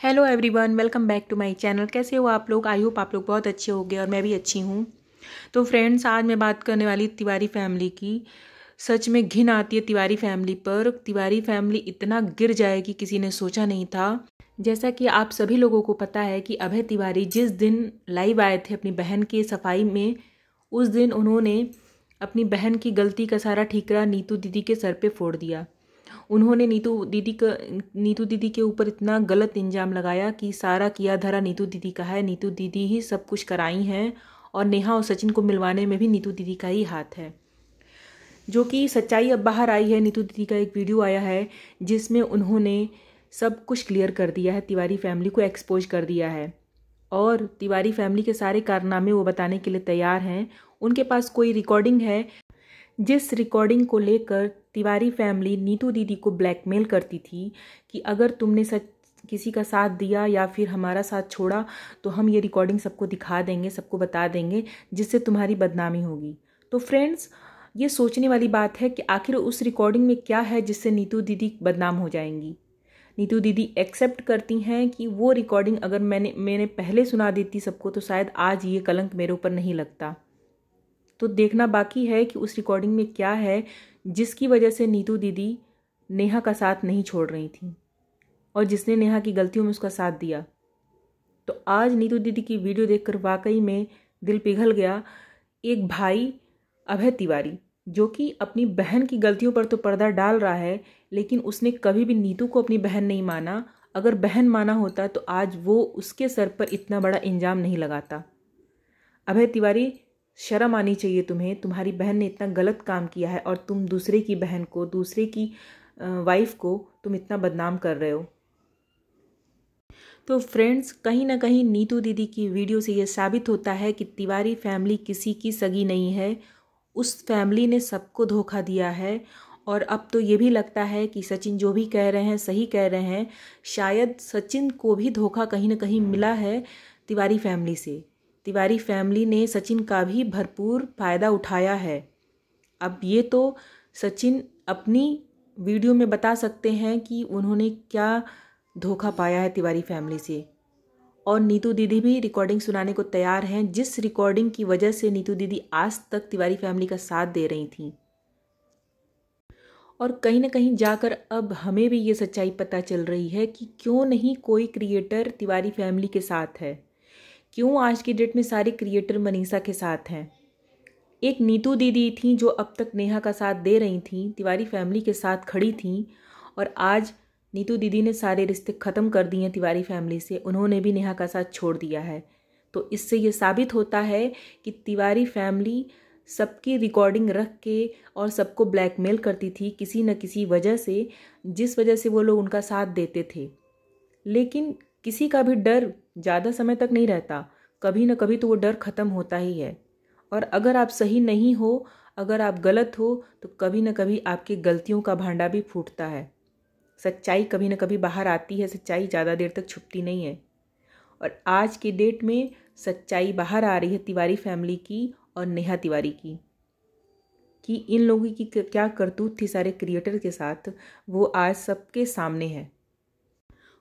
Hello everyone, welcome back to my channel. कैसे हो आप लोग? आई होप आप लोग बहुत अच्छे होंगे और मैं भी अच्छी हूँ। तो फ्रेंड्स, आज मैं बात करने वाली तिवारी फैमिली की। सच में घिन आती है तिवारी फैमिली पर। तिवारी फैमिली इतना गिर जाएगी किसी ने सोचा नहीं था। जैसा कि आप सभी लोगों को पता है कि अभय तिवारी जिस दिन लाइव आए थे अपनी बहन की सफाई में, उस दिन उन्होंने अपनी बहन की गलती का सारा ठीकरा नीतू दीदी के सर पे फोड़ दिया। उन्होंने नीतू दीदी के ऊपर इतना गलत इल्ज़ाम लगाया कि सारा किया धरा नीतू दीदी का है, नीतू दीदी ही सब कुछ कराई हैं और नेहा और सचिन को मिलवाने में भी नीतू दीदी का ही हाथ है। जो कि सच्चाई अब बाहर आई है। नीतू दीदी का एक वीडियो आया है जिसमें उन्होंने सब कुछ क्लियर कर दिया है, तिवारी फैमिली को एक्सपोज कर दिया है और तिवारी फैमिली के सारे कारनामे वो बताने के लिए तैयार हैं। उनके पास कोई रिकॉर्डिंग है जिस रिकॉर्डिंग को लेकर तिवारी फैमिली नीतू दीदी को ब्लैकमेल करती थी कि अगर तुमने सच किसी का साथ दिया या फिर हमारा साथ छोड़ा तो हम ये रिकॉर्डिंग सबको दिखा देंगे, सबको बता देंगे, जिससे तुम्हारी बदनामी होगी। तो फ्रेंड्स, ये सोचने वाली बात है कि आखिर उस रिकॉर्डिंग में क्या है जिससे नीतू दीदी बदनाम हो जाएंगी। नीतू दीदी एक्सेप्ट करती हैं कि वो रिकॉर्डिंग अगर मैंने पहले सुना देती सबको तो शायद आज ये कलंक मेरे ऊपर नहीं लगता। तो देखना बाकी है कि उस रिकॉर्डिंग में क्या है जिसकी वजह से नीतू दीदी नेहा का साथ नहीं छोड़ रही थी और जिसने नेहा की गलतियों में उसका साथ दिया। तो आज नीतू दीदी की वीडियो देखकर वाकई में दिल पिघल गया। एक भाई अभय तिवारी जो कि अपनी बहन की गलतियों पर तो पर्दा डाल रहा है, लेकिन उसने कभी भी नीतू को अपनी बहन नहीं माना। अगर बहन माना होता तो आज वो उसके सर पर इतना बड़ा इल्ज़ाम नहीं लगाता। अभय तिवारी, शर्म आनी चाहिए तुम्हें। तुम्हारी बहन ने इतना गलत काम किया है और तुम दूसरे की बहन को, दूसरे की वाइफ को तुम इतना बदनाम कर रहे हो। तो फ्रेंड्स, कहीं ना कहीं नीतू दीदी की वीडियो से ये साबित होता है कि तिवारी फैमिली किसी की सगी नहीं है। उस फैमिली ने सबको धोखा दिया है और अब तो ये भी लगता है कि सचिन जो भी कह रहे हैं सही कह रहे हैं। शायद सचिन को भी धोखा कहीं ना कहीं मिला है तिवारी फैमिली से। तिवारी फैमिली ने सचिन का भी भरपूर फ़ायदा उठाया है। अब ये तो सचिन अपनी वीडियो में बता सकते हैं कि उन्होंने क्या धोखा पाया है तिवारी फैमिली से। और नीतू दीदी भी रिकॉर्डिंग सुनाने को तैयार हैं, जिस रिकॉर्डिंग की वजह से नीतू दीदी आज तक तिवारी फैमिली का साथ दे रही थी। और कहीं ना कहीं जाकर अब हमें भी ये सच्चाई पता चल रही है कि क्यों नहीं कोई क्रिएटर तिवारी फैमिली के साथ है, क्यों आज की डेट में सारे क्रिएटर मनीषा के साथ हैं। एक नीतू दीदी थी जो अब तक नेहा का साथ दे रही थी, तिवारी फैमिली के साथ खड़ी थी, और आज नीतू दीदी ने सारे रिश्ते ख़त्म कर दिए हैं तिवारी फैमिली से। उन्होंने भी नेहा का साथ छोड़ दिया है। तो इससे ये साबित होता है कि तिवारी फैमिली सबकी रिकॉर्डिंग रख के और सबको ब्लैकमेल करती थी किसी न किसी वजह से, जिस वजह से वो लोग उनका साथ देते थे। लेकिन किसी का भी डर ज़्यादा समय तक नहीं रहता, कभी ना कभी तो वो डर ख़त्म होता ही है। और अगर आप सही नहीं हो, अगर आप गलत हो, तो कभी ना कभी आपकी गलतियों का भांडा भी फूटता है। सच्चाई कभी ना कभी बाहर आती है, सच्चाई ज़्यादा देर तक छुपती नहीं है। और आज की डेट में सच्चाई बाहर आ रही है तिवारी फैमिली की और नेहा तिवारी की, कि इन लोगों की क्या करतूत थी सारे क्रिएटर के साथ, वो आज सबके सामने है।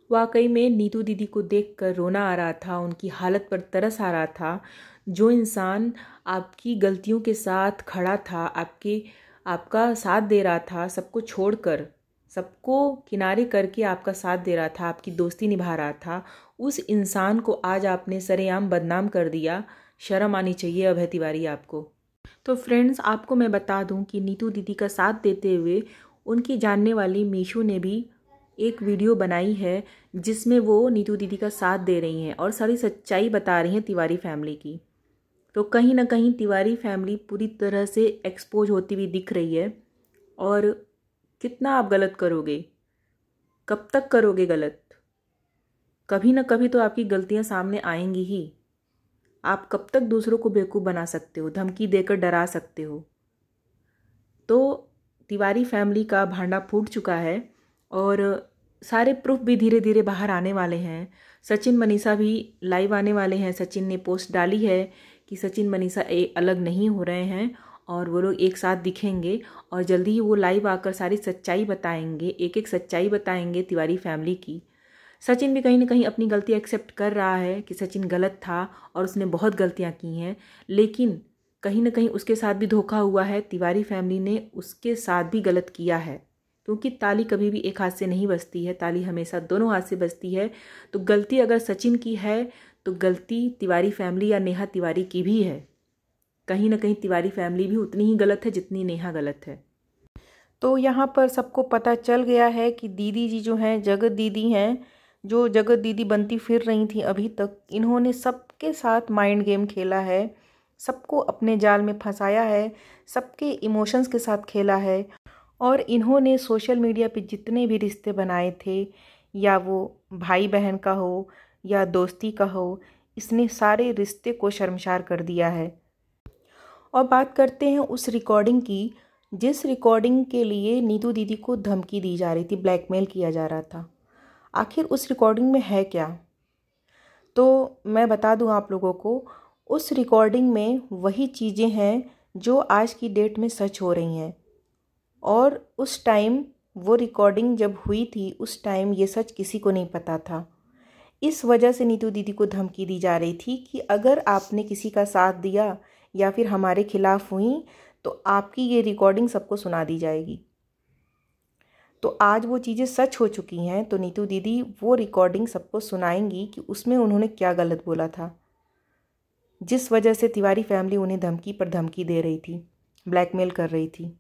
वाकई में नीतू दीदी को देखकर रोना आ रहा था, उनकी हालत पर तरस आ रहा था। जो इंसान आपकी गलतियों के साथ खड़ा था, आपका साथ दे रहा था, सबको छोड़कर, सबको किनारे करके आपका साथ दे रहा था, आपकी दोस्ती निभा रहा था, उस इंसान को आज आपने सरेआम बदनाम कर दिया। शर्म आनी चाहिए अभय तिवारी आपको। तो फ्रेंड्स, आपको मैं बता दूं कि नीतू दीदी का साथ देते हुए उनकी जानने वाली मीशू ने भी एक वीडियो बनाई है जिसमें वो नीतू दीदी का साथ दे रही हैं और सारी सच्चाई बता रही हैं तिवारी फैमिली की। तो कहीं ना कहीं तिवारी फैमिली पूरी तरह से एक्सपोज होती हुई दिख रही है। और कितना आप गलत करोगे, कब तक करोगे गलत? कभी ना कभी तो आपकी गलतियां सामने आएंगी ही। आप कब तक दूसरों को बेवकूफ़ बना सकते हो, धमकी देकर डरा सकते हो? तो तिवारी फैमिली का भांडा फूट चुका है और सारे प्रूफ भी धीरे धीरे बाहर आने वाले हैं। सचिन मनीषा भी लाइव आने वाले हैं। सचिन ने पोस्ट डाली है कि सचिन मनीषा अलग नहीं हो रहे हैं और वो लोग एक साथ दिखेंगे और जल्दी ही वो लाइव आकर सारी सच्चाई बताएंगे, एक एक सच्चाई बताएंगे तिवारी फैमिली की। सचिन भी कहीं ना कहीं अपनी गलती एक्सेप्ट कर रहा है कि सचिन गलत था और उसने बहुत गलतियां की हैं, लेकिन कहीं ना कहीं उसके साथ भी धोखा हुआ है। तिवारी फैमिली ने उसके साथ भी गलत किया है, क्योंकि ताली कभी भी एक हाथ से नहीं बजती है, ताली हमेशा दोनों हाथ से बजती है। तो गलती अगर सचिन की है तो गलती तिवारी फैमिली या नेहा तिवारी की भी है। कहीं ना कहीं तिवारी फैमिली भी उतनी ही गलत है जितनी नेहा गलत है। तो यहाँ पर सबको पता चल गया है कि दीदी जी जो हैं, जगत दीदी हैं, जो जगत दीदी बनती फिर रही थी अभी तक, इन्होंने सबके साथ माइंड गेम खेला है, सबको अपने जाल में फंसाया है, सबके इमोशंस के साथ खेला है। और इन्होंने सोशल मीडिया पे जितने भी रिश्ते बनाए थे, या वो भाई बहन का हो या दोस्ती का हो, इसने सारे रिश्ते को शर्मसार कर दिया है। और बात करते हैं उस रिकॉर्डिंग की, जिस रिकॉर्डिंग के लिए नीतू दीदी को धमकी दी जा रही थी, ब्लैकमेल किया जा रहा था। आखिर उस रिकॉर्डिंग में है क्या? तो मैं बता दूं आप लोगों को, उस रिकॉर्डिंग में वही चीज़ें हैं जो आज की डेट में सच हो रही हैं। और उस टाइम वो रिकॉर्डिंग जब हुई थी, उस टाइम ये सच किसी को नहीं पता था। इस वजह से नीतू दीदी को धमकी दी जा रही थी कि अगर आपने किसी का साथ दिया या फिर हमारे खिलाफ हुई तो आपकी ये रिकॉर्डिंग सबको सुना दी जाएगी। तो आज वो चीज़ें सच हो चुकी हैं, तो नीतू दीदी वो रिकॉर्डिंग सबको सुनाएंगी कि उसमें उन्होंने क्या गलत बोला था, जिस वजह से तिवारी फैमिली उन्हें धमकी पर धमकी दे रही थी, ब्लैकमेल कर रही थी।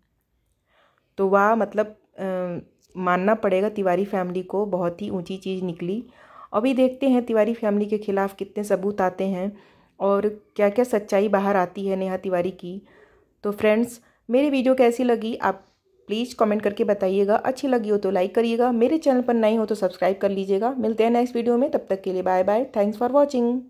तो वाह, मतलब मानना पड़ेगा तिवारी फैमिली को, बहुत ही ऊंची चीज़ निकली। अभी देखते हैं तिवारी फैमिली के खिलाफ कितने सबूत आते हैं और क्या क्या सच्चाई बाहर आती है नेहा तिवारी की। तो फ्रेंड्स, मेरी वीडियो कैसी लगी आप प्लीज़ कमेंट करके बताइएगा। अच्छी लगी हो तो लाइक करिएगा, मेरे चैनल पर नए हो तो सब्सक्राइब कर लीजिएगा। मिलते हैं नेक्स्ट वीडियो में, तब तक के लिए bye bye, thanks for watching.